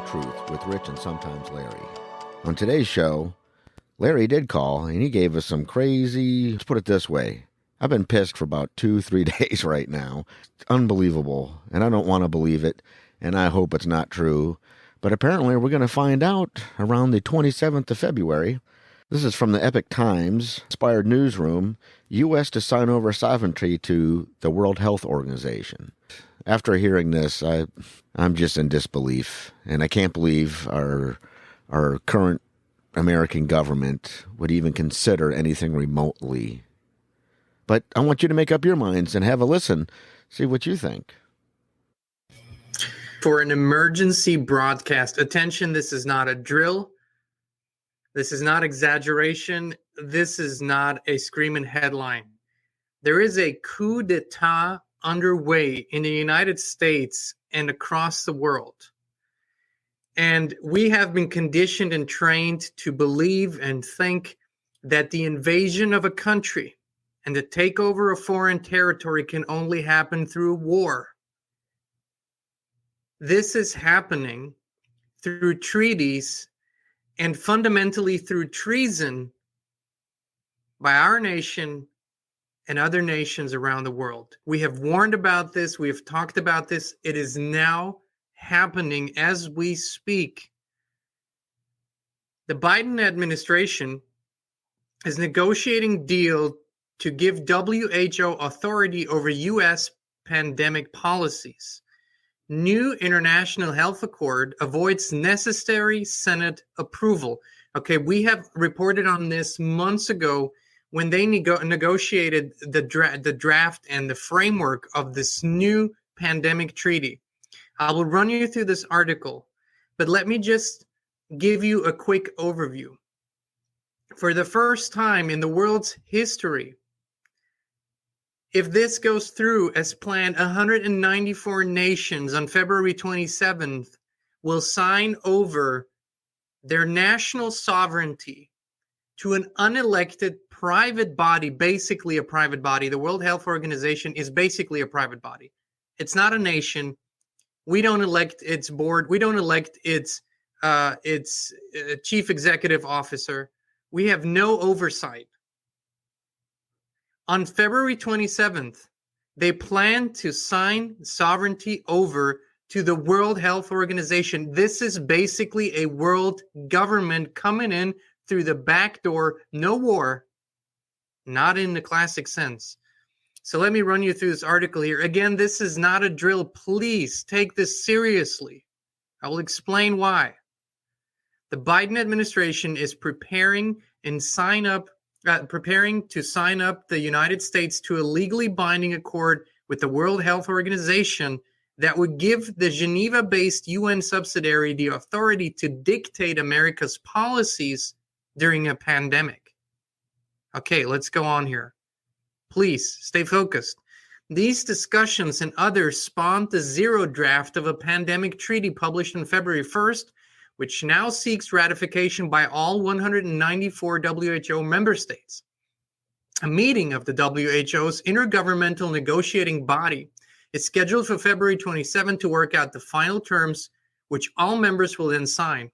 Truth with Rich and sometimes Larry. On today's show, Larry did call and he gave us some crazy, let's put it this way. I've been pissed for about 2-3 days right now. It's unbelievable, and I don't want to believe it, and I hope it's not true. But apparently we're going to find out around the 27th of February. This is from the Epic Times, inspired newsroom, U.S. to sign over sovereignty to the World Health Organization. After hearing this, I'm just in disbelief, and I can't believe our current American government would even consider anything remotely. But I want you to make up your minds and have a listen, see what you think. For an emergency broadcast, attention, this is not a drill. This is not exaggeration. This is not a screaming headline. There is a coup d'etat underway in the United States and across the world. And we have been conditioned and trained to believe and think that the invasion of a country and the takeover of foreign territory can only happen through war. This is happening through treaties and fundamentally through treason by our nation and other nations around the world. We have warned about this. We have talked about this. It is now happening as we speak. The Biden administration is negotiating deal to give WHO authority over U.S. pandemic policies. New international health accord avoids necessary Senate approval. Okay, we have reported on this months ago when they negotiated the draft and the framework of this new pandemic treaty. I will run you through this article, but let me just give you a quick overview. For the first time in the world's history, if this goes through as planned, 194 nations on February 27th will sign over their national sovereignty to an unelected private body, basically a private body. The World Health Organization is basically a private body. It's not a nation. We don't elect its board. We don't elect its chief executive officer. We have no oversight. On February 27th, they plan to sign sovereignty over to the World Health Organization. This is basically a world government coming in through the back door. No war, not in the classic sense. So let me run you through this article here. Again, this is not a drill. Please take this seriously. I will explain why. The Biden administration is preparing to sign up the United States to a legally binding accord with the World Health Organization that would give the Geneva-based UN subsidiary the authority to dictate America's policies during a pandemic. Okay, let's go on here. Please stay focused. These discussions and others spawned the zero draft of a pandemic treaty published on February 1st, which now seeks ratification by all 194 WHO member states. A meeting of the WHO's intergovernmental negotiating body is scheduled for February 27 to work out the final terms, which all members will then sign.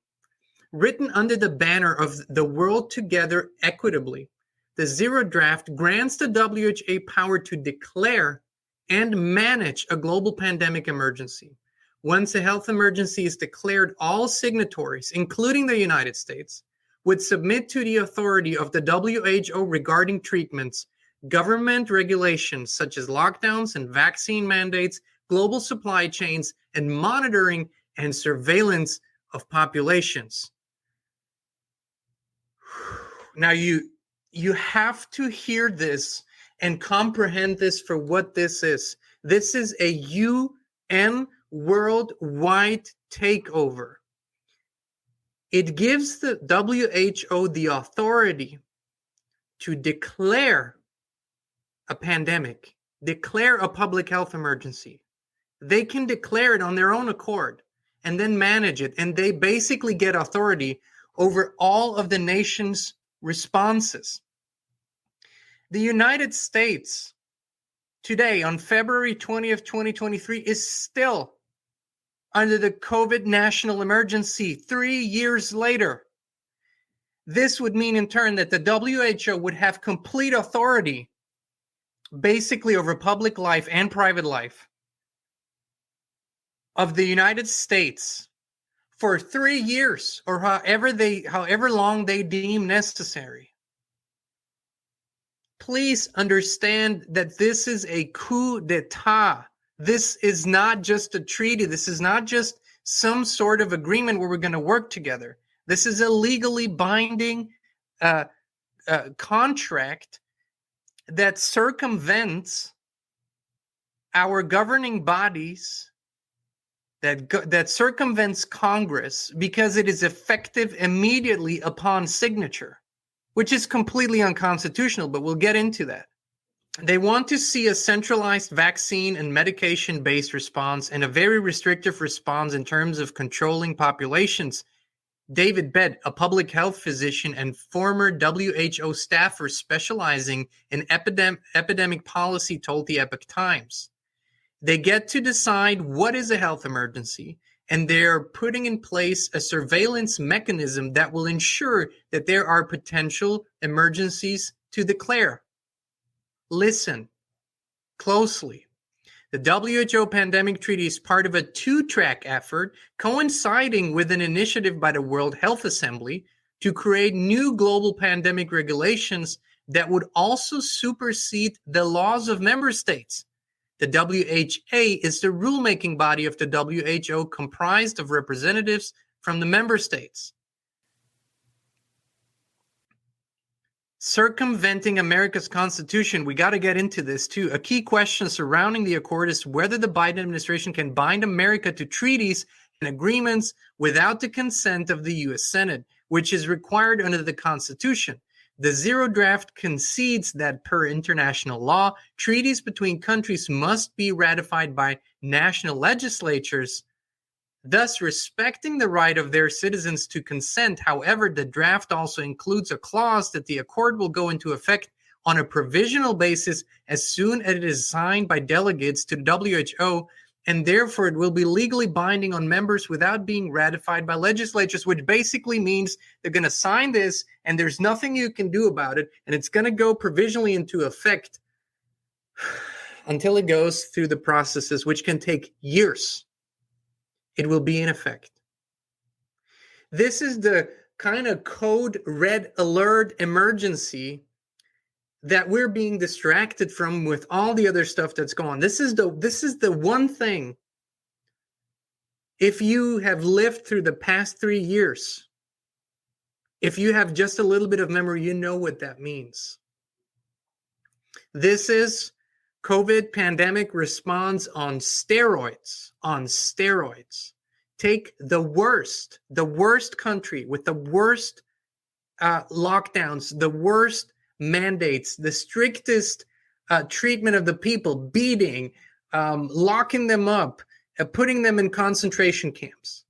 Written under the banner of the World Together Equitably, the zero draft grants the WHO power to declare and manage a global pandemic emergency. Once a health emergency is declared, all signatories, including the United States, would submit to the authority of the WHO regarding treatments, government regulations such as lockdowns and vaccine mandates, global supply chains, and monitoring and surveillance of populations. Now, you have to hear this and comprehend this for what this is. This is a UN worldwide takeover. It gives the WHO the authority to declare a pandemic, declare a public health emergency. They can declare it on their own accord and then manage it. And they basically get authority over all of the nation's responses. The United States today, on February 20th, 2023, is still under the COVID national emergency 3 years later. This would mean in turn that the WHO would have complete authority basically over public life and private life of the United States for 3 years, or however long they deem necessary. Please understand that this is a coup d'etat. This is not just a treaty. This is not just some sort of agreement where we're going to work together. This is a legally binding contract that circumvents our governing bodies, that circumvents Congress, because it is effective immediately upon signature, which is completely unconstitutional, but we'll get into that. They want to see a centralized vaccine and medication-based response and a very restrictive response in terms of controlling populations. David Bett, a public health physician and former WHO staffer specializing in epidemic policy, told the Epoch Times. They get to decide what is a health emergency, and they're putting in place a surveillance mechanism that will ensure that there are potential emergencies to declare. Listen closely. The WHO Pandemic Treaty is part of a two-track effort coinciding with an initiative by the World Health Assembly to create new global pandemic regulations that would also supersede the laws of member states. The WHA is the rulemaking body of the WHO, comprised of representatives from the member states. Circumventing America's Constitution, we got to get into this too. A key question surrounding the accord is whether the Biden administration can bind America to treaties and agreements without the consent of the U.S. Senate, which is required under the Constitution. The Zero Draft concedes that per international law, treaties between countries must be ratified by national legislatures, thus respecting the right of their citizens to consent. However, the draft also includes a clause that the accord will go into effect on a provisional basis as soon as it is signed by delegates to the WHO, and therefore it will be legally binding on members without being ratified by legislatures, which basically means they're going to sign this and there's nothing you can do about it, and it's going to go provisionally into effect until it goes through the processes, which can take years. It will be in effect. This is the kind of code red alert emergency that we're being distracted from with all the other stuff that's going on. This is the one thing, if you have lived through the past 3 years, if you have just a little bit of memory, you know what that means. This is COVID pandemic response on steroids, Take the worst country with the worst lockdowns, the worst mandates, the strictest treatment of the people, beating, locking them up, putting them in concentration camps.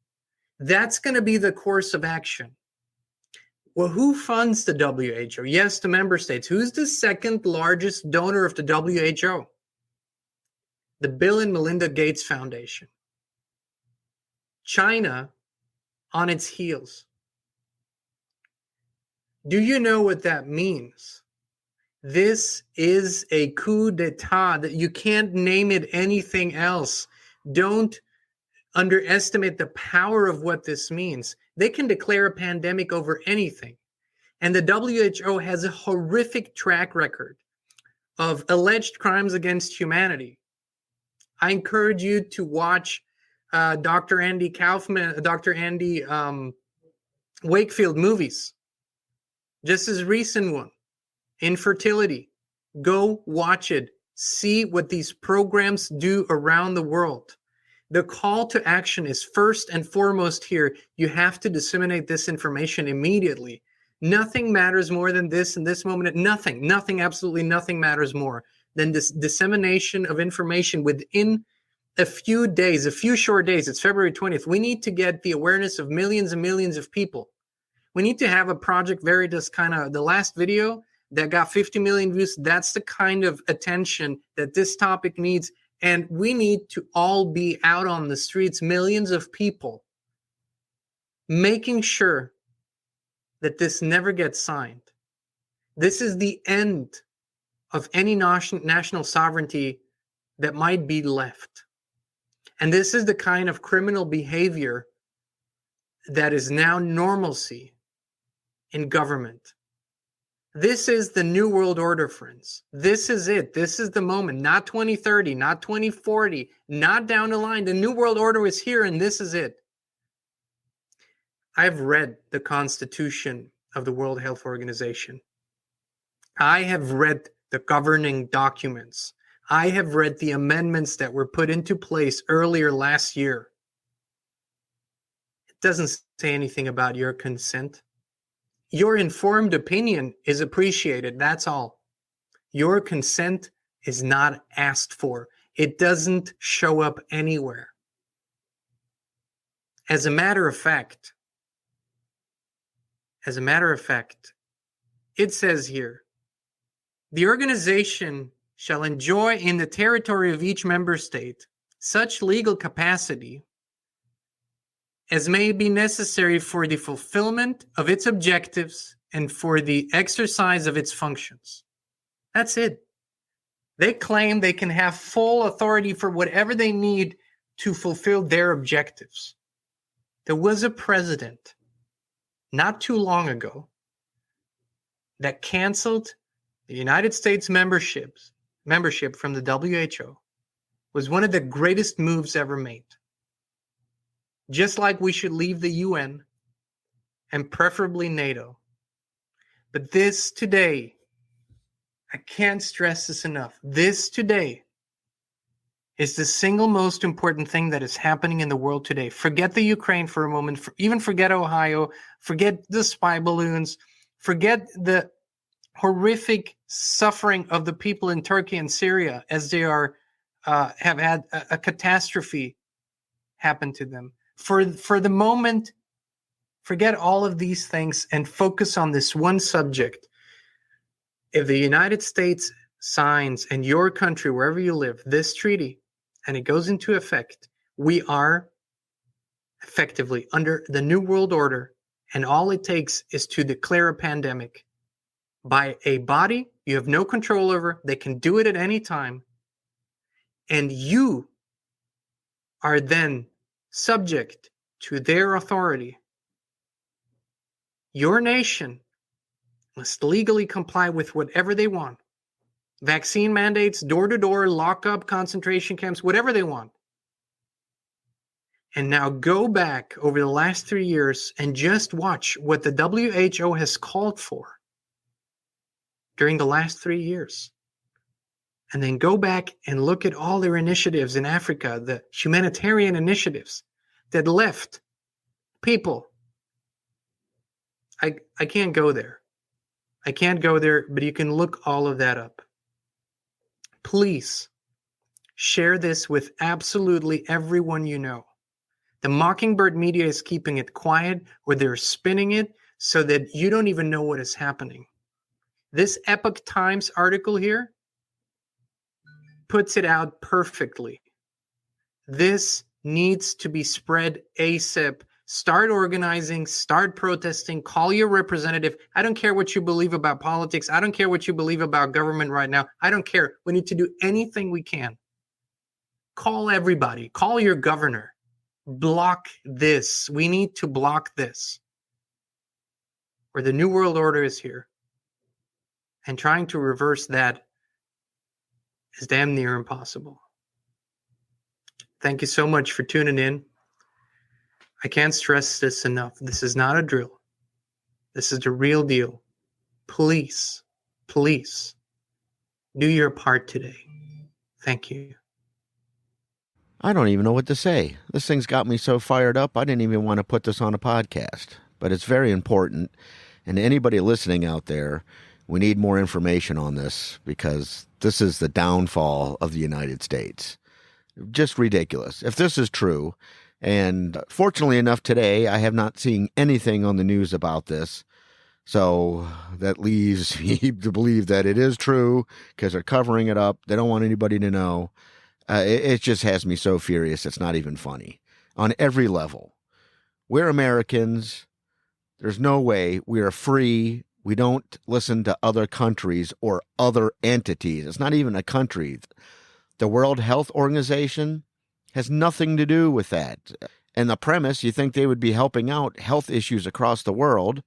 That's going to be the course of action. Well, who funds the WHO? Yes, the member states. Who's the second largest donor of the WHO? The Bill and Melinda Gates Foundation. China on its heels. Do you know what that means? This is a coup d'etat. That you can't name it anything else. Don't underestimate the power of what this means. They can declare a pandemic over anything. And the WHO has a horrific track record of alleged crimes against humanity. I encourage you to watch Dr. Andy Wakefield movies. Just his recent one, Infertility. Go watch it. See what these programs do around the world. The call to action is first and foremost here. You have to disseminate this information immediately. Nothing matters more than this in this moment. Nothing, absolutely nothing matters more than this dissemination of information within a few days, a few short days. It's February 20th. We need to get the awareness of millions and millions of people. We need to have a Project Veritas kind of, the last video that got 50 million views, that's the kind of attention that this topic needs And we need to all be out on the streets, millions of people, making sure that this never gets signed. This is the end of any national sovereignty that might be left. And this is the kind of criminal behavior that is now normalcy in government. This is the new world order, friends. This is it. This is the moment. Not 2030, not 2040, not down the line. The new world order is here, and this is it. I've read the Constitution of the World Health Organization. I have read the governing documents. I have read the amendments that were put into place earlier last year. It doesn't say anything about your consent. Your informed opinion is appreciated, that's all. Your consent is not asked for. It doesn't show up anywhere. As a matter of fact, it says here, the organization shall enjoy in the territory of each member state such legal capacity as may be necessary for the fulfillment of its objectives and for the exercise of its functions. That's it. They claim they can have full authority for whatever they need to fulfill their objectives. There was a president not too long ago that canceled the United States membership from the WHO. Was one of the greatest moves ever made. Just like we should leave the UN and preferably NATO. But this today, I can't stress this enough. This today is the single most important thing that is happening in the world today. Forget the Ukraine for a moment, even forget Ohio, forget the spy balloons, forget the horrific suffering of the people in Turkey and Syria as they have had a catastrophe happen to them. For the moment, forget all of these things and focus on this one subject. If the United States signs, and your country, wherever you live, this treaty, and it goes into effect, we are effectively under the New World Order, and all it takes is to declare a pandemic by a body you have no control over. They can do it at any time. And you are then subject to their authority. Your nation must legally comply with whatever they want. Vaccine mandates, door-to-door, lock-up, concentration camps, whatever they want. And now go back over the last 3 years and just watch what the WHO has called for during the last 3 years. And then go back and look at all their initiatives in Africa, the humanitarian initiatives that left people. I can't go there. I can't go there, but you can look all of that up. Please share this with absolutely everyone you know. The Mockingbird media is keeping it quiet, or they're spinning it so that you don't even know what is happening. This Epoch Times article here puts it out perfectly. This needs to be spread ASAP. Start organizing, start protesting, call your representative. I don't care what you believe about politics. I don't care what you believe about government right now. I don't care. We need to do anything we can. Call everybody. Call your governor. Block this. We need to block this. Where the New World Order is here. And trying to reverse that is damn near impossible. Thank you so much for tuning in. I can't stress this enough. This is not a drill. This is the real deal. Please, please do your part today. Thank you. I don't even know what to say. This thing's got me so fired up, I didn't even want to put this on a podcast. But it's very important. And anybody listening out there, we need more information on this, because this is the downfall of the United States. Just ridiculous. If this is true, and fortunately enough today, I have not seen anything on the news about this. So that leaves me to believe that it is true, because they're covering it up. They don't want anybody to know. It just has me so furious. It's not even funny on every level. We're Americans. There's no way we are free. We don't listen to other countries or other entities. It's not even a country. The World Health Organization has nothing to do with that. And the premise, you think they would be helping out health issues across the world,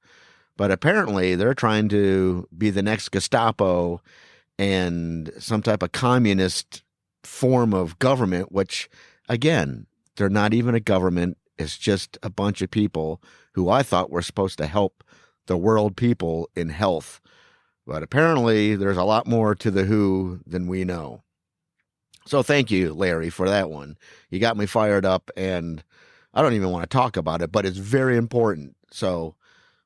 but apparently they're trying to be the next Gestapo and some type of communist form of government, which, again, they're not even a government. It's just a bunch of people who I thought were supposed to help the world people in health. But apparently there's a lot more to the WHO than we know. So thank you, Larry, for that one. You got me fired up, and I don't even want to talk about it, but it's very important. So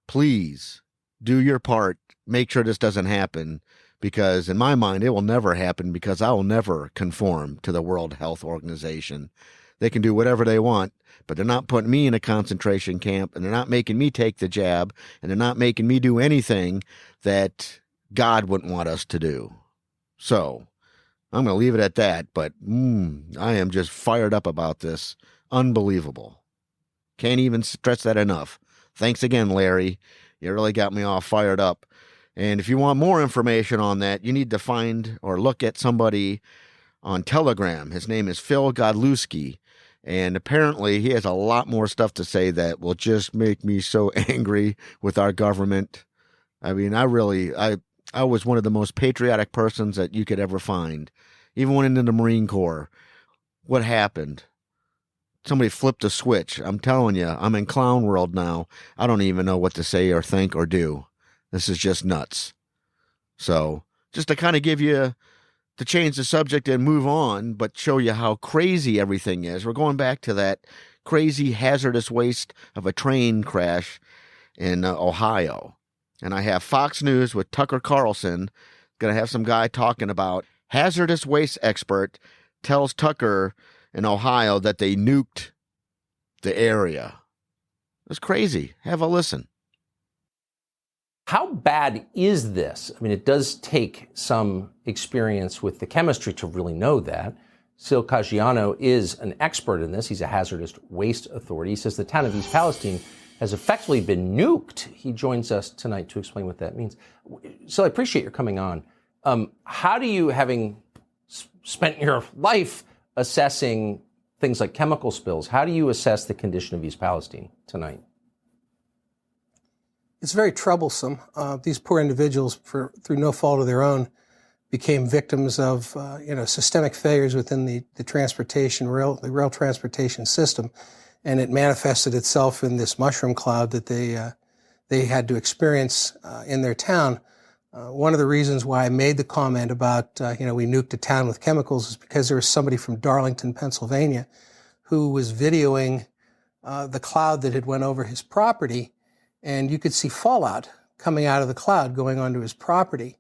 please do your part. Make sure this doesn't happen, because in my mind, it will never happen, because I will never conform to the World Health Organization. They can do whatever they want, but they're not putting me in a concentration camp, and they're not making me take the jab, and they're not making me do anything that God wouldn't want us to do. So I'm going to leave it at that, but I am just fired up about this. Unbelievable. Can't even stress that enough. Thanks again, Larry. You really got me all fired up. And if you want more information on that, you need to find or look at somebody on Telegram. His name is Phil Godlewski. And apparently he has a lot more stuff to say that will just make me so angry with our government. I mean, I was one of the most patriotic persons that you could ever find. Even went into the Marine Corps. What happened? Somebody flipped a switch. I'm telling you, I'm in clown world now. I don't even know what to say or think or do. This is just nuts. So just to kind of give you, to change the subject and move on, but show you how crazy everything is. We're going back to that crazy hazardous waste of a train crash in Ohio. And I have Fox News with Tucker Carlson. Going to have some guy talking about hazardous waste expert tells Tucker in Ohio that they nuked the area. It's crazy. Have a listen. How bad is this? I mean, it does take some experience with the chemistry to really know that. Sil Caggiano is an expert in this. He's a hazardous waste authority. He says the town of East Palestine has effectively been nuked. He joins us tonight to explain what that means. Sil, I appreciate your coming on. How do you, having spent your life assessing things like chemical spills, how do you assess the condition of East Palestine tonight? It's very troublesome. These poor individuals, through no fault of their own, became victims of systemic failures within the rail transportation system, and it manifested itself in this mushroom cloud that they had to experience in their town. One of the reasons why I made the comment about we nuked a town with chemicals is because there was somebody from Darlington, Pennsylvania, who was videoing the cloud that had went over his property. And you could see fallout coming out of the cloud going onto his property.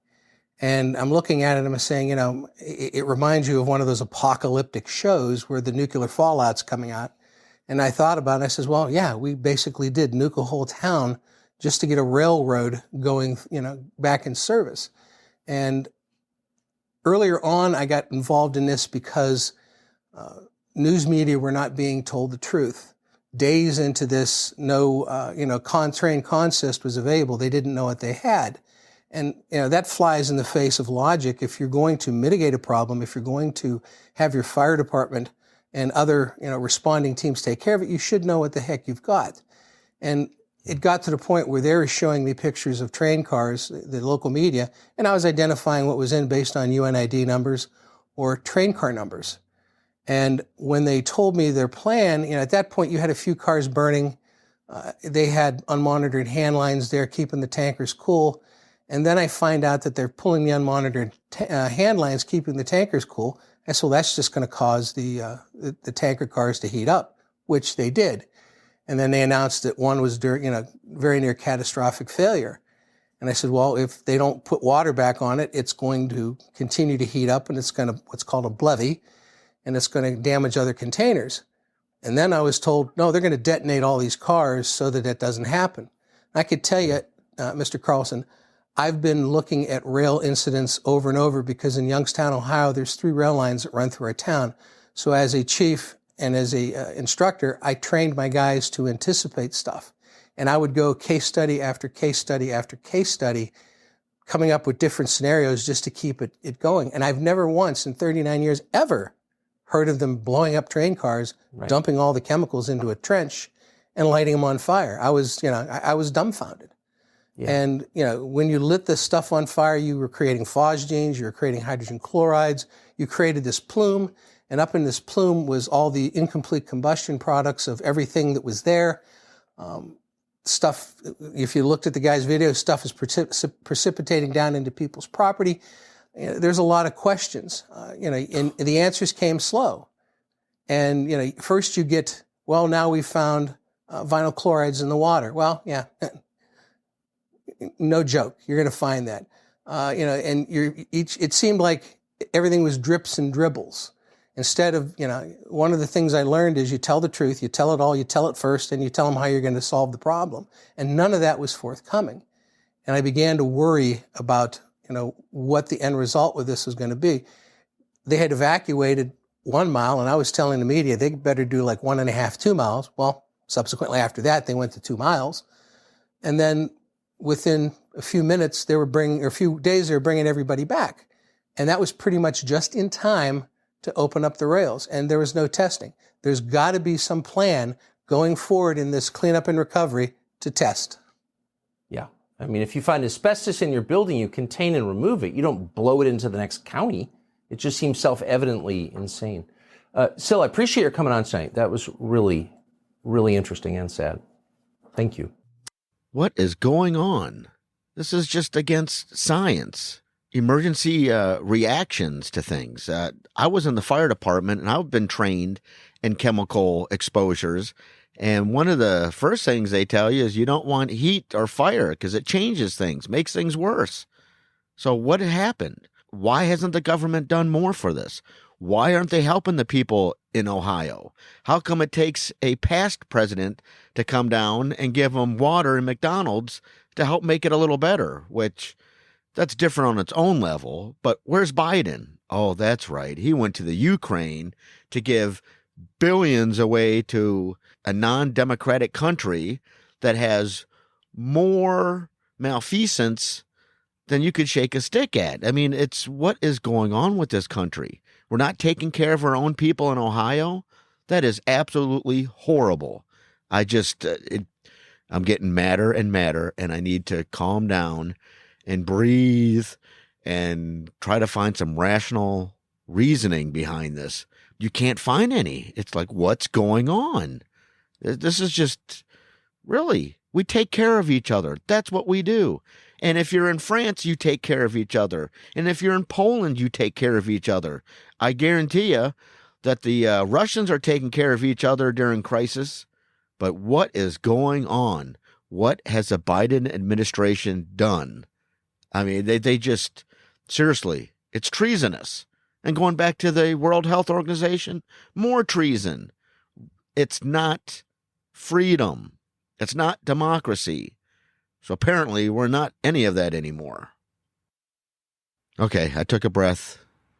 And I'm looking at it and I'm saying, it reminds you of one of those apocalyptic shows where the nuclear fallout's coming out. And I thought about it and I says, well, yeah, we basically did nuke a whole town just to get a railroad going, back in service. And earlier on, I got involved in this because news media were not being told the truth. Days into this, no, train consist was available. They didn't know what they had. And, that flies in the face of logic. If you're going to mitigate a problem, if you're going to have your fire department and other, responding teams take care of it, you should know what the heck you've got. And it got to the point where they were showing me pictures of train cars, the local media, and I was identifying what was in based on UNID numbers or train car numbers. And when they told me their plan, at that point you had a few cars burning. They had unmonitored hand lines there keeping the tankers cool. And then I find out that they're pulling the unmonitored hand lines, keeping the tankers cool. I said, well, that's just going to cause the tanker cars to heat up, which they did. And then they announced that one was very near catastrophic failure. And I said, well, if they don't put water back on it, it's going to continue to heat up and it's going to what's called a blethy, and it's going to damage other containers. And then I was told, no, they're going to detonate all these cars so that that doesn't happen. I could tell you, Mr. Carlson, I've been looking at rail incidents over and over because in Youngstown, Ohio, there's 3 rail lines that run through our town. So as a chief and as a instructor, I trained my guys to anticipate stuff. And I would go case study after case study after case study, coming up with different scenarios just to keep it going. And I've never once in 39 years ever heard of them blowing up train cars, dumping all the chemicals into a trench and lighting them on fire. I was dumbfounded. Yeah. And, when you lit this stuff on fire, you were creating phosgenes, you were creating hydrogen chlorides, you created this plume, and up in this plume was all the incomplete combustion products of everything that was there. Stuff, if you looked at the guy's video, stuff is precipitating down into people's property. There's a lot of questions, and the answers came slow. And, first you get, well, now we found vinyl chlorides in the water. Well, yeah, no joke. You're going to find that, and it seemed like everything was drips and dribbles. Instead of, one of the things I learned is you tell the truth, you tell it all, you tell it first, and you tell them how you're going to solve the problem. And none of that was forthcoming. And I began to worry about, what the end result with this was going to be. They had evacuated 1 mile, and I was telling the media they better do like 1.5, 2 miles. Well, subsequently after that, they went to 2 miles. And then within a few minutes, a few days, they were bringing everybody back. And that was pretty much just in time to open up the rails, and there was no testing. There's got to be some plan going forward in this cleanup and recovery to test. Yeah. I mean, if you find asbestos in your building, you contain and remove it. You don't blow it into the next county. It just seems self-evidently insane. Sil, I appreciate your coming on tonight. That was really, really interesting and sad. Thank you. What is going on? This is just against science. Emergency reactions to things. I was in the fire department, and I've been trained in chemical exposures. And one of the first things they tell you is you don't want heat or fire because it changes things, makes things worse. So what happened? Why hasn't the government done more for this? Why aren't they helping the people in Ohio? How come it takes a past president to come down and give them water in McDonald's to help make it a little better, which that's different on its own level. But where's Biden? Oh, that's right. He went to the Ukraine to give billions away to a non-democratic country that has more malfeasance than you could shake a stick at. I mean, it's what is going on with this country? We're not taking care of our own people in Ohio. That is absolutely horrible. I'm getting madder and madder, and I need to calm down and breathe and try to find some rational reasoning behind this. You can't find any. It's like, what's going on? This is just, really, we take care of each other. That's what we do. And if you're in France, you take care of each other. And if you're in Poland, you take care of each other. I guarantee you that the Russians are taking care of each other during crisis. But what is going on? What has the Biden administration done? I mean, they just, seriously, it's treasonous. And going back to the World Health Organization, more treason. It's not freedom. It's not democracy. So apparently we're not any of that anymore. Okay, I took a breath.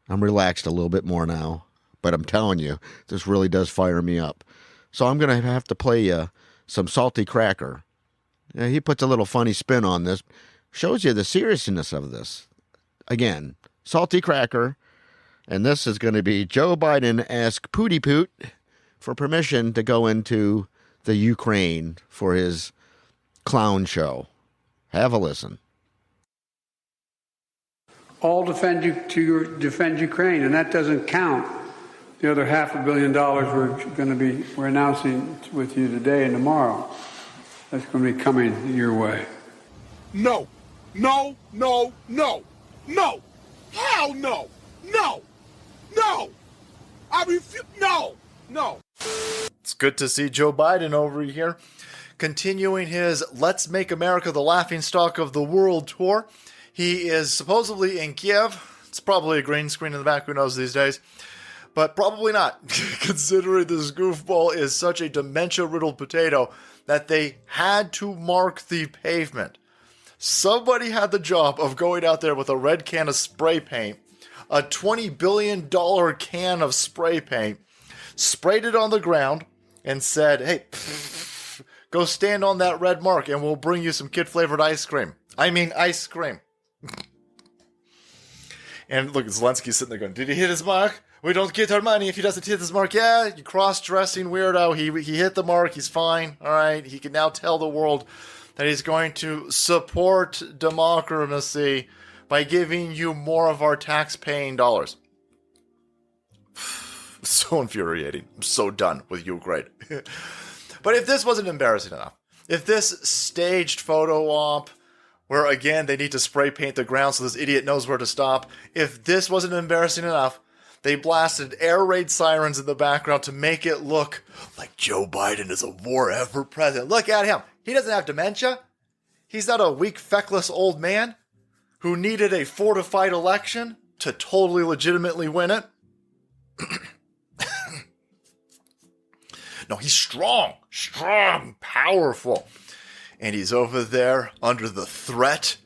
I'm relaxed a little bit more now. But I'm telling you, this really does fire me up. So I'm going to have to play you some Salty Cracker. He puts a little funny spin on this. Shows you the seriousness of this. Again, Salty Cracker. And this is going to be Joe Biden ask Pooty Poot for permission to go into the Ukraine for his clown show. Have a listen. All defend Ukraine, and that doesn't count the other $500 million we're announcing with you today and tomorrow. That's going to be coming your way. No, no, no, no, no, hell no, no, no, I refuse, no, no. It's good to see Joe Biden over here continuing his Let's Make America the Laughingstock of the World tour. He is supposedly in Kiev. It's probably a green screen in the back, who knows these days. But probably not, considering this goofball is such a dementia-riddled potato that they had to mark the pavement. Somebody had the job of going out there with a red can of spray paint, a $20 billion can of spray paint, sprayed it on the ground, and said, hey, go stand on that red mark and we'll bring you some kid-flavored ice cream. I mean ice cream. And look, Zelensky's sitting there going, did he hit his mark? We don't get our money if he doesn't hit his mark. Yeah, you cross-dressing weirdo. He hit the mark. He's fine. All right. He can now tell the world that he's going to support democracy by giving you more of our tax-paying dollars. So infuriating. I'm so done with Ukraine. But if this wasn't embarrassing enough, if this staged photo op, where again they need to spray paint the ground so this idiot knows where to stop, if this wasn't embarrassing enough, they blasted air raid sirens in the background to make it look like Joe Biden is a war effort president. Look at him. He doesn't have dementia. He's not a weak, feckless old man who needed a fortified election to totally legitimately win it. No, he's strong, powerful. And he's over there under the threat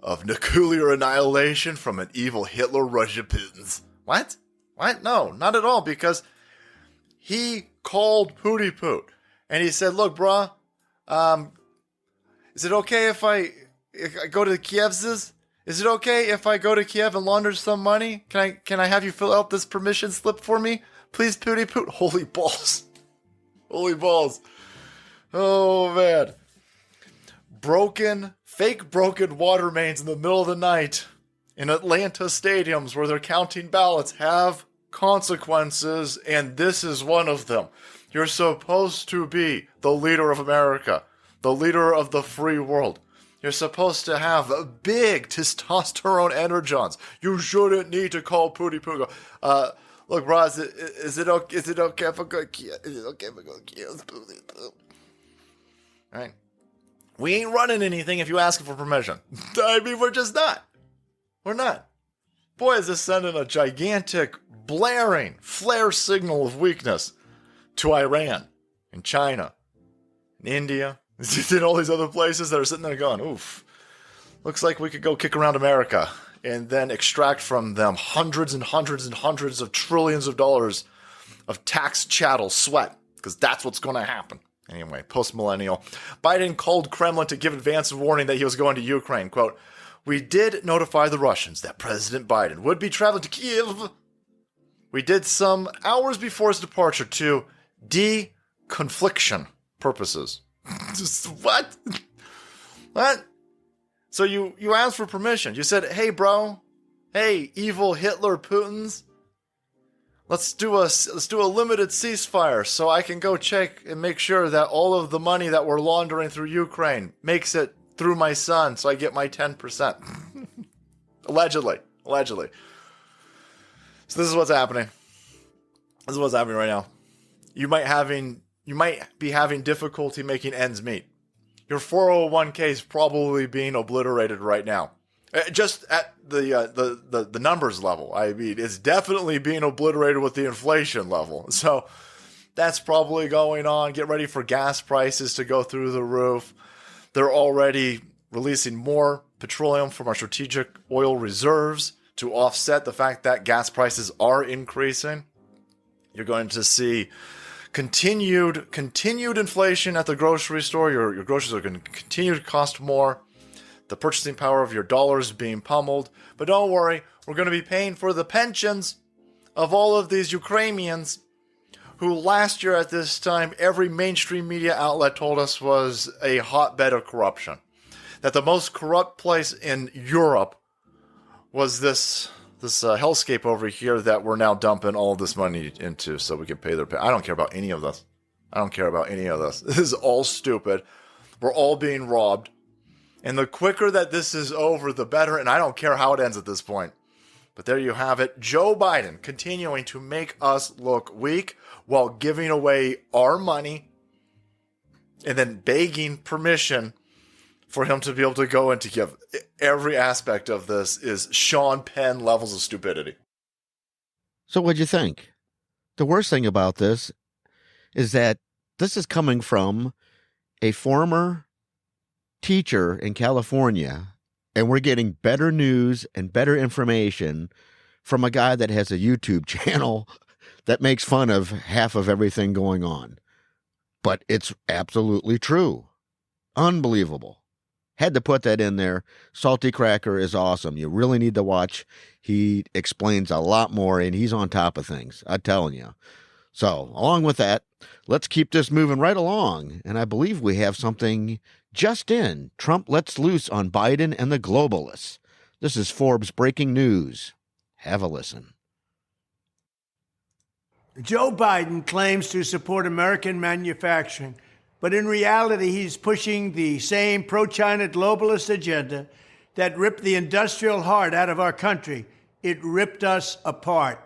of nuclear annihilation from an evil Hitler Russia Putin's. What? What? No, not at all, because he called Pooty Poot. And he said, look, bruh, is it okay if I go to Kiev's? Is it okay if I go to Kiev and launder some money? Can I have you fill out this permission slip for me? Please, Pooty Poot. Holy balls. Holy balls. Oh, man. Fake broken water mains in the middle of the night in Atlanta stadiums where they're counting ballots have consequences, and this is one of them. You're supposed to be the leader of America, the leader of the free world. You're supposed to have big testosterone energons. You shouldn't need to call Pooty Poo. Look, Roz, is it okay if I go Kiev? Is it okay if I go Kiev? All right. We ain't running anything if you ask for permission. I mean, we're just not. We're not. Boy, is this sending a gigantic, blaring flare signal of weakness to Iran and China and India and all these other places that are sitting there going, oof, looks like we could go kick around America and then extract from them hundreds and hundreds and hundreds of trillions of dollars of tax chattel sweat, because that's what's going to happen. Anyway, post-millennial. Biden called Kremlin to give advance warning that he was going to Ukraine. Quote, we did notify the Russians that President Biden would be traveling to Kiev. We did some hours before his departure to de-confliction purposes. What? What? So you asked for permission. You said, hey, bro. Hey, evil Hitler Putin's. Let's do a limited ceasefire so I can go check and make sure that all of the money that we're laundering through Ukraine makes it through my son so I get my 10%. Allegedly. So this is what's happening. This is what's happening right now. You might be having difficulty making ends meet. Your 401k is probably being obliterated right now. Just at the numbers level. I mean, it's definitely being obliterated with the inflation level. So that's probably going on. Get ready for gas prices to go through the roof. They're already releasing more petroleum from our strategic oil reserves to offset the fact that gas prices are increasing. You're going to see continued inflation at the grocery store. Your groceries are going to continue to cost more. The purchasing power of your dollars being pummeled. But don't worry, we're going to be paying for the pensions of all of these Ukrainians who last year at this time, every mainstream media outlet told us was a hotbed of corruption. That the most corrupt place in Europe was this hellscape over here that we're now dumping all of this money into so we can pay their pay. I don't care about any of this. This is all stupid. We're all being robbed. And the quicker that this is over, the better. And I don't care how it ends at this point. But there you have it. Joe Biden continuing to make us look weak while giving away our money and then begging permission for him to be able to go and to give. Every aspect of this is Sean Penn levels of stupidity. So what'd you think? The worst thing about this is that this is coming from a former teacher in California, and we're getting better news and better information from a guy that has a YouTube channel that makes fun of half of everything going on. But it's absolutely true. Unbelievable. Had to put that in there. Salty Cracker is awesome. You really need to watch. He explains a lot more, and he's on top of things. I'm telling you. So, along with that, let's keep this moving right along. And I believe we have something just in. Trump lets loose on Biden and the globalists. This is Forbes Breaking News. Have a listen. Joe Biden claims to support American manufacturing, but in reality, he's pushing the same pro-China globalist agenda that ripped the industrial heart out of our country. It ripped us apart.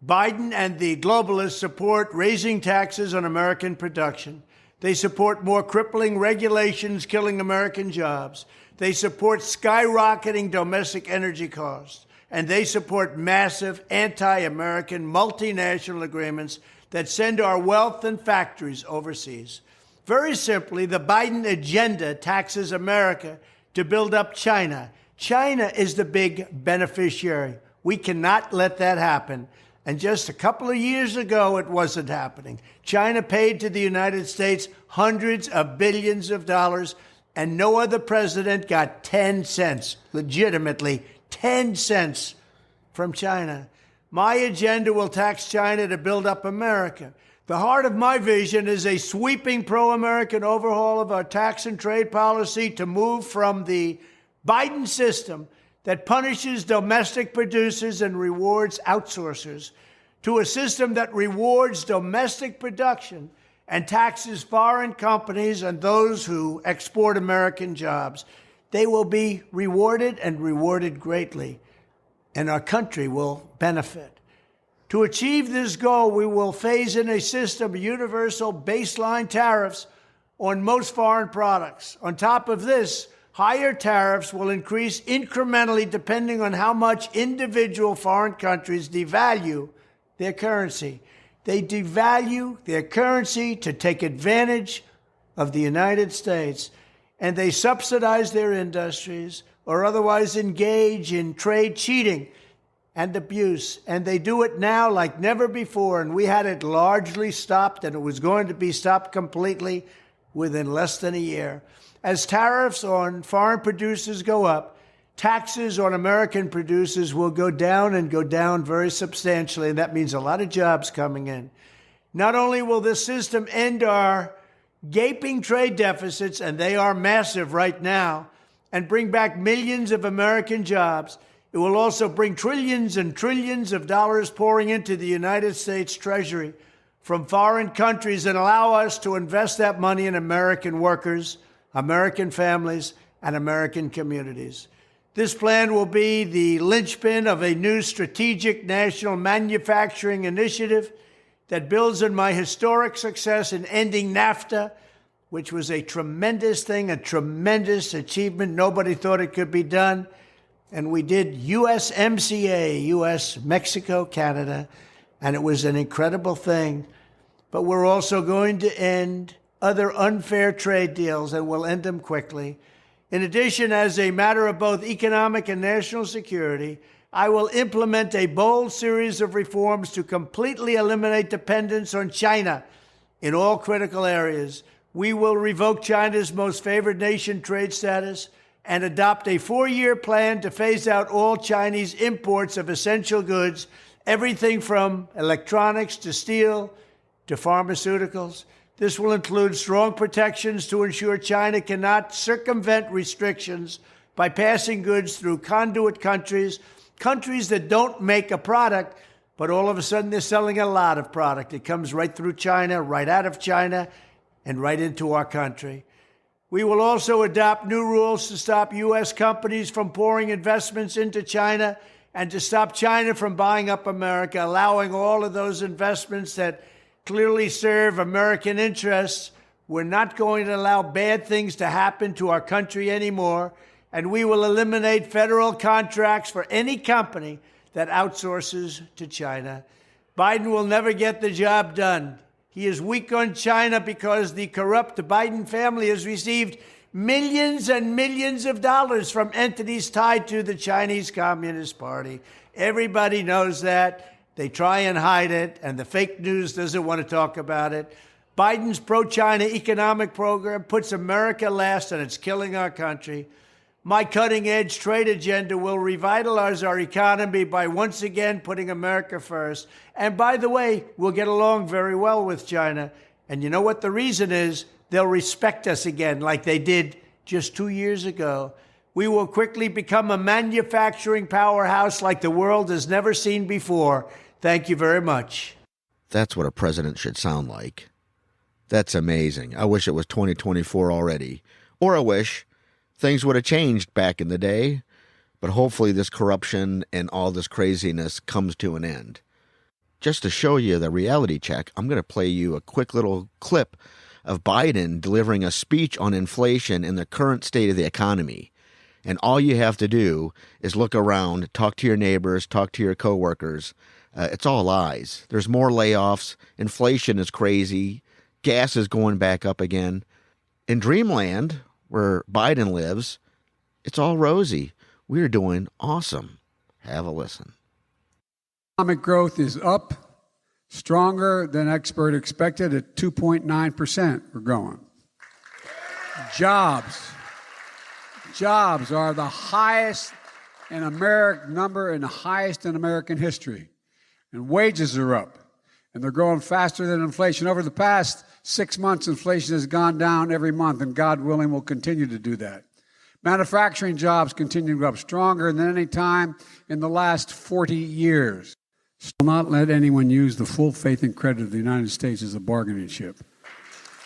Biden and the globalists support raising taxes on American production. They support more crippling regulations killing American jobs. They support skyrocketing domestic energy costs. And they support massive anti-American multinational agreements that send our wealth and factories overseas. Very simply, the Biden agenda taxes America to build up China. China is the big beneficiary. We cannot let that happen. And just a couple of years ago, it wasn't happening. China paid to the United States hundreds of billions of dollars, and no other president got 10 cents, legitimately 10 cents from China. My agenda will tax China to build up America. The heart of my vision is a sweeping pro-American overhaul of our tax and trade policy to move from the Biden system that punishes domestic producers and rewards outsourcers to a system that rewards domestic production and taxes foreign companies and those who export American jobs. They will be rewarded and rewarded greatly, and our country will benefit. To achieve this goal, we will phase in a system of universal baseline tariffs on most foreign products. On top of this, higher tariffs will increase incrementally depending on how much individual foreign countries devalue their currency. They devalue their currency to take advantage of the United States, and they subsidize their industries or otherwise engage in trade cheating and abuse. And they do it now like never before, and we had it largely stopped, and it was going to be stopped completely within less than a year. As tariffs on foreign producers go up, taxes on American producers will go down and go down very substantially, and that means a lot of jobs coming in. Not only will this system end our gaping trade deficits, and they are massive right now, and bring back millions of American jobs, it will also bring trillions and trillions of dollars pouring into the United States Treasury from foreign countries and allow us to invest that money in American workers, American families, and American communities. This plan will be the linchpin of a new strategic national manufacturing initiative that builds on my historic success in ending NAFTA, which was a tremendous thing, a tremendous achievement. Nobody thought it could be done. And we did USMCA, US, Mexico, Canada, and it was an incredible thing. But we're also going to end other unfair trade deals, and we'll end them quickly. In addition, as a matter of both economic and national security, I will implement a bold series of reforms to completely eliminate dependence on China in all critical areas. We will revoke China's most favored nation trade status and adopt a 4-year plan to phase out all Chinese imports of essential goods, everything from electronics to steel to pharmaceuticals. This will include strong protections to ensure China cannot circumvent restrictions by passing goods through conduit countries, countries that don't make a product, but all of a sudden they're selling a lot of product. It comes right through China, right out of China, and right into our country. We will also adopt new rules to stop U.S. companies from pouring investments into China and to stop China from buying up America, allowing all of those investments that clearly serve American interests. We're not going to allow bad things to happen to our country anymore, and we will eliminate federal contracts for any company that outsources to China. Biden will never get the job done. He is weak on China because the corrupt Biden family has received millions and millions of dollars from entities tied to the Chinese Communist Party. Everybody knows that. They try and hide it, and the fake news doesn't want to talk about it. Biden's pro-China economic program puts America last, and it's killing our country. My cutting-edge trade agenda will revitalize our economy by once again putting America first. And by the way, we'll get along very well with China. And you know what the reason is? They'll respect us again like they did just 2 years ago. We will quickly become a manufacturing powerhouse like the world has never seen before. Thank you very much. That's what a president should sound like. That's amazing. I wish it was 2024 already. Or I wish things would have changed back in the day. But hopefully this corruption and all this craziness comes to an end. Just to show you the reality check, I'm going to play you a quick little clip of Biden delivering a speech on inflation and the current state of the economy. And all you have to do is look around, talk to your neighbors, talk to your coworkers. It's all lies. There's more layoffs. Inflation is crazy. Gas is going back up again. In Dreamland, where Biden lives, it's all rosy. We're doing awesome. Have a listen. Economic growth is up, stronger than expert expected at 2.9%. We're growing. Jobs are the highest in American number and the highest in American history. And wages are up, and they're growing faster than inflation. Over the past 6 months, inflation has gone down every month, and God willing, will continue to do that. Manufacturing jobs continue to go up stronger than any time in the last 40 years. Will not let anyone use the full faith and credit of the United States as a bargaining chip.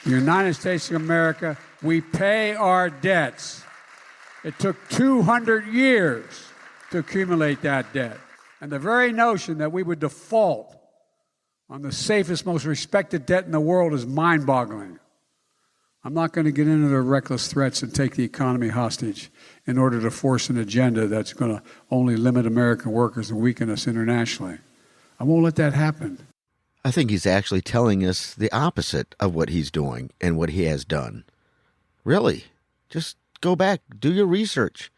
The United States of America, we pay our debts. It took 200 years to accumulate that debt. And the very notion that we would default on the safest, most respected debt in the world is mind-boggling. I'm not going to get into the reckless threats and take the economy hostage in order to force an agenda that's going to only limit American workers and weaken us internationally. I won't let that happen. I think he's actually telling us the opposite of what he's doing and what he has done. Really, just go back, do your research.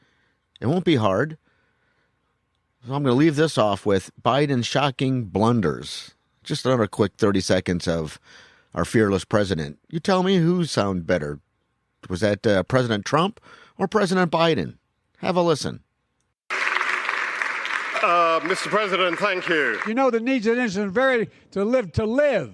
It won't be hard. So I'm going to leave this off with Biden's shocking blunders. Just another quick 30 seconds of our fearless president. You tell me who sounded better. Was that President Trump or President Biden? Have a listen. Mr. President, thank you. You know the needs of the nation very to live,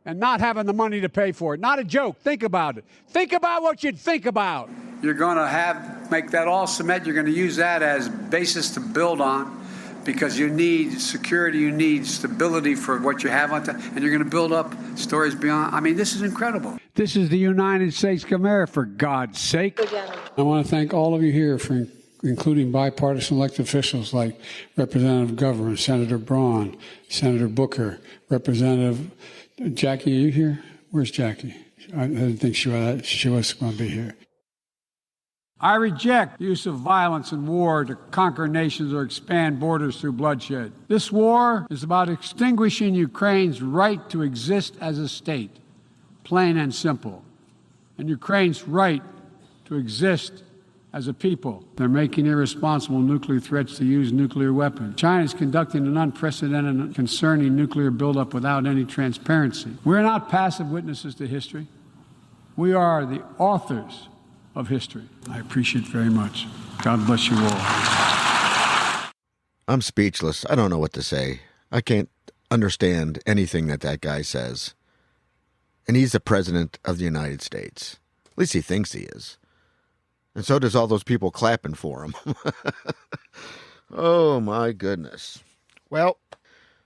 and not having the money to pay for it. Not a joke. Think about it. Think about what you'd think about. You're going to make that all cement. You're going to use that as basis to build on, because you need security, you need stability for what you have on top, and you're going to build up stories beyond. I mean, this is incredible. This is the United States of America, for God's sake. I want to thank all of you here for including bipartisan elected officials like Representative Governor, Senator Braun, Senator Booker, Representative Jackie. Are you here? Where's Jackie? I didn't think she was going to be here. I reject the use of violence and war to conquer nations or expand borders through bloodshed. This war is about extinguishing Ukraine's right to exist as a state, plain and simple, and Ukraine's right to exist as a people. They're making irresponsible nuclear threats to use nuclear weapons. China is conducting an unprecedented and concerning nuclear buildup without any transparency. We're not passive witnesses to history. We are the authors of history. I appreciate it very much. God bless you all. I'm speechless. I don't know what to say. I can't understand anything that guy says. And he's the president of the United States. At least he thinks he is. And so does all those people clapping for him. Oh, my goodness. Well,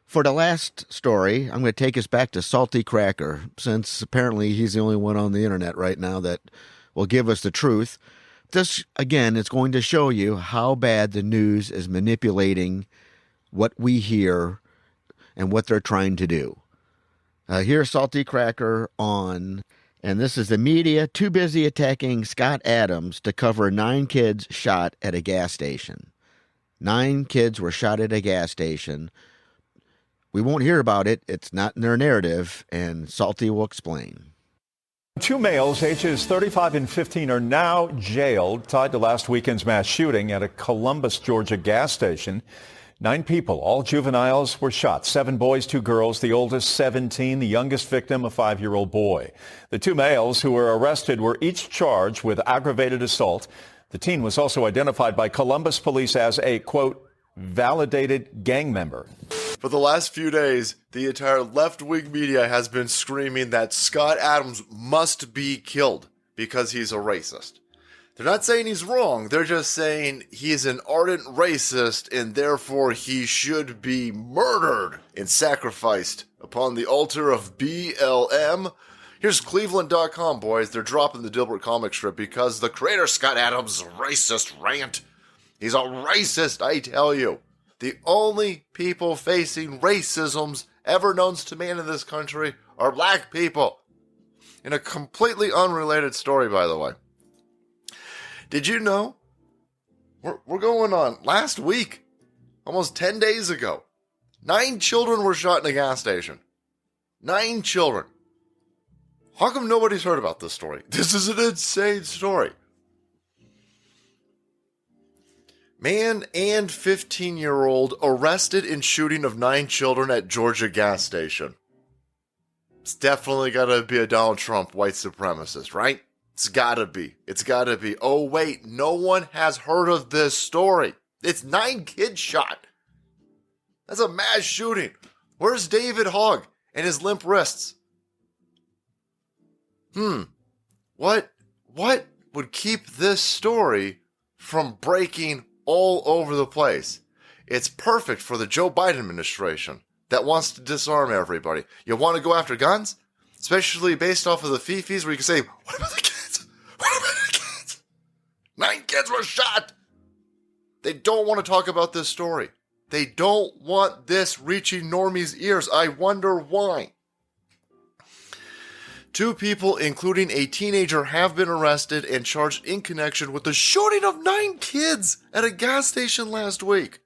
for the last story, I'm going to take us back to Salty Cracker, since apparently he's the only one on the internet right now that will give us the truth. This, again, is going to show you how bad the news is manipulating what we hear and what they're trying to do. Here's Salty Cracker on... And this is the media too busy attacking Scott Adams to cover 9 kids shot at a gas station. 9 kids were shot at a gas station. We won't hear about it. It's not in their narrative, and Salty will explain. Two males, ages 35 and 15, are now jailed, tied to last weekend's mass shooting at a Columbus, Georgia gas station. 9 people, all juveniles, were shot. 7 boys, 2 girls, the oldest 17, the youngest victim a 5-year-old boy. The 2 males who were arrested were each charged with aggravated assault. The teen was also identified by Columbus police as a, quote, validated gang member. For the last few days, the entire left-wing media has been screaming that Scott Adams must be killed because he's a racist. They're not saying he's wrong, they're just saying he's an ardent racist and therefore he should be murdered and sacrificed upon the altar of BLM. Here's Cleveland.com, boys. They're dropping the Dilbert comic strip because the creator Scott Adams is a racist rant. He's a racist, I tell you. The only people facing racisms ever known to man in this country are black people. In a completely unrelated story, by the way. Did you know? We're going on last week, almost 10 days ago. 9 children were shot in a gas station. 9 children. How come nobody's heard about this story? This is an insane story. Man and 15-year-old arrested in shooting of 9 children at Georgia gas station. It's definitely gotta be a Donald Trump white supremacist, right? It's gotta be. It's gotta be. Oh, wait, no one has heard of this story. It's 9 kids shot. That's a mass shooting. Where's David Hogg and his limp wrists? What would keep this story from breaking all over the place? It's perfect for the Joe Biden administration that wants to disarm everybody. You want to go after guns? Especially based off of the fifis where you can say, what about the kids? What about the kids? 9 kids were shot. They don't want to talk about this story. They don't want this reaching normies' ears. I wonder why. 2 people, including a teenager, have been arrested and charged in connection with the shooting of 9 kids at a gas station last week.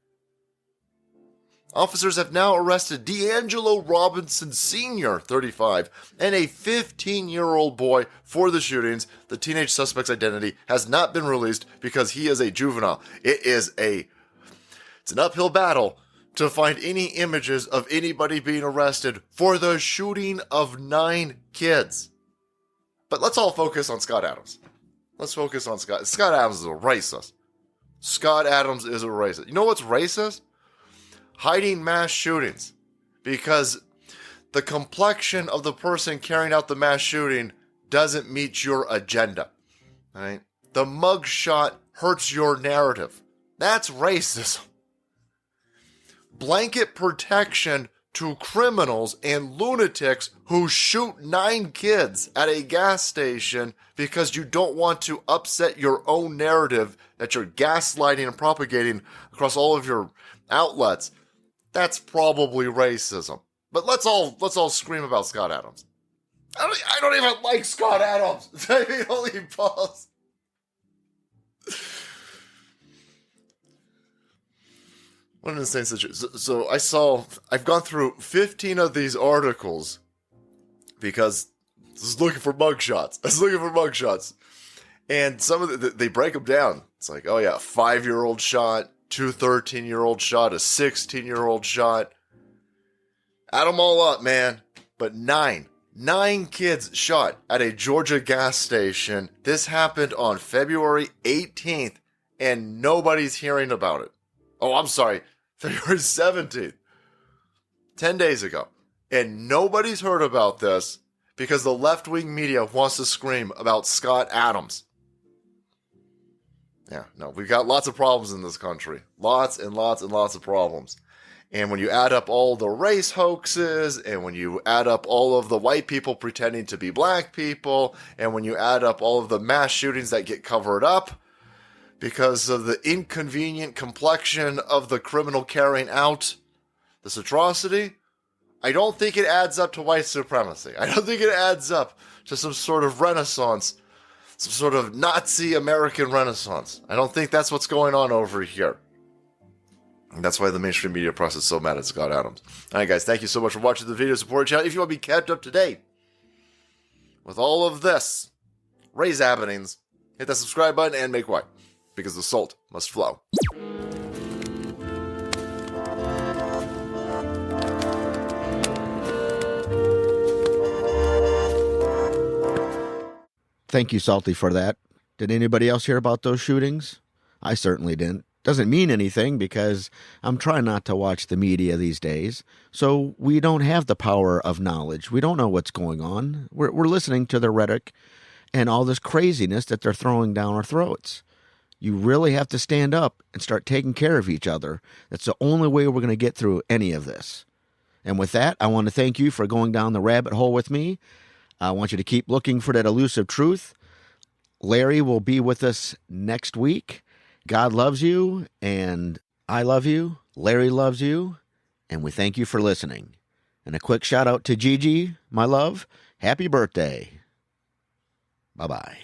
Officers have now arrested D'Angelo Robinson Sr., 35, and a 15-year-old boy for the shootings. The teenage suspect's identity has not been released because he is a juvenile. It's an uphill battle to find any images of anybody being arrested for the shooting of 9 kids. But let's all focus on Scott Adams. Let's focus on Scott. Scott Adams is a racist. Scott Adams is a racist. You know what's racist? Hiding mass shootings. Because the complexion of the person carrying out the mass shooting doesn't meet your agenda. Right? The mugshot hurts your narrative. That's racism. Blanket protection to criminals and lunatics who shoot 9 kids at a gas station because you don't want to upset your own narrative that you're gaslighting and propagating across all of your outlets. That's probably racism. But let's all scream about Scott Adams. I don't even like Scott Adams. Maybe only pause. What an insane situation. So I've gone through 15 of these articles because I was looking for mugshots. And some of they break them down. It's like, oh yeah, a 5-year-old shot, 2 13-year-old shot, a 16-year-old shot. Add them all up, man. But 9 kids shot at a Georgia gas station. This happened on February 18th, and nobody's hearing about it. Oh, I'm sorry. February 17th, 10 days ago. And nobody's heard about this because the left-wing media wants to scream about Scott Adams. Yeah, no, we've got lots of problems in this country. Lots and lots and lots of problems. And when you add up all the race hoaxes, and when you add up all of the white people pretending to be black people, and when you add up all of the mass shootings that get covered up, because of the inconvenient complexion of the criminal carrying out this atrocity, I don't think it adds up to white supremacy. I don't think it adds up to some sort of renaissance, some sort of Nazi American renaissance. I don't think that's what's going on over here. And that's why the mainstream media press is so mad at Scott Adams. All right, guys, thank you so much for watching the video. Support the channel if you want to be kept up to date with all of this, raise happenings, hit that subscribe button and make way, because the salt must flow. Thank you, Salty, for that. Did anybody else hear about those shootings? I certainly didn't. Doesn't mean anything because I'm trying not to watch the media these days. So we don't have the power of knowledge. We don't know what's going on. We're listening to the rhetoric and all this craziness that they're throwing down our throats. You really have to stand up and start taking care of each other. That's the only way we're going to get through any of this. And with that, I want to thank you for going down the rabbit hole with me. I want you to keep looking for that elusive truth. Larry will be with us next week. God loves you, and I love you. Larry loves you, and we thank you for listening. And a quick shout out to GIGI, my love. Happy birthday. Bye-bye.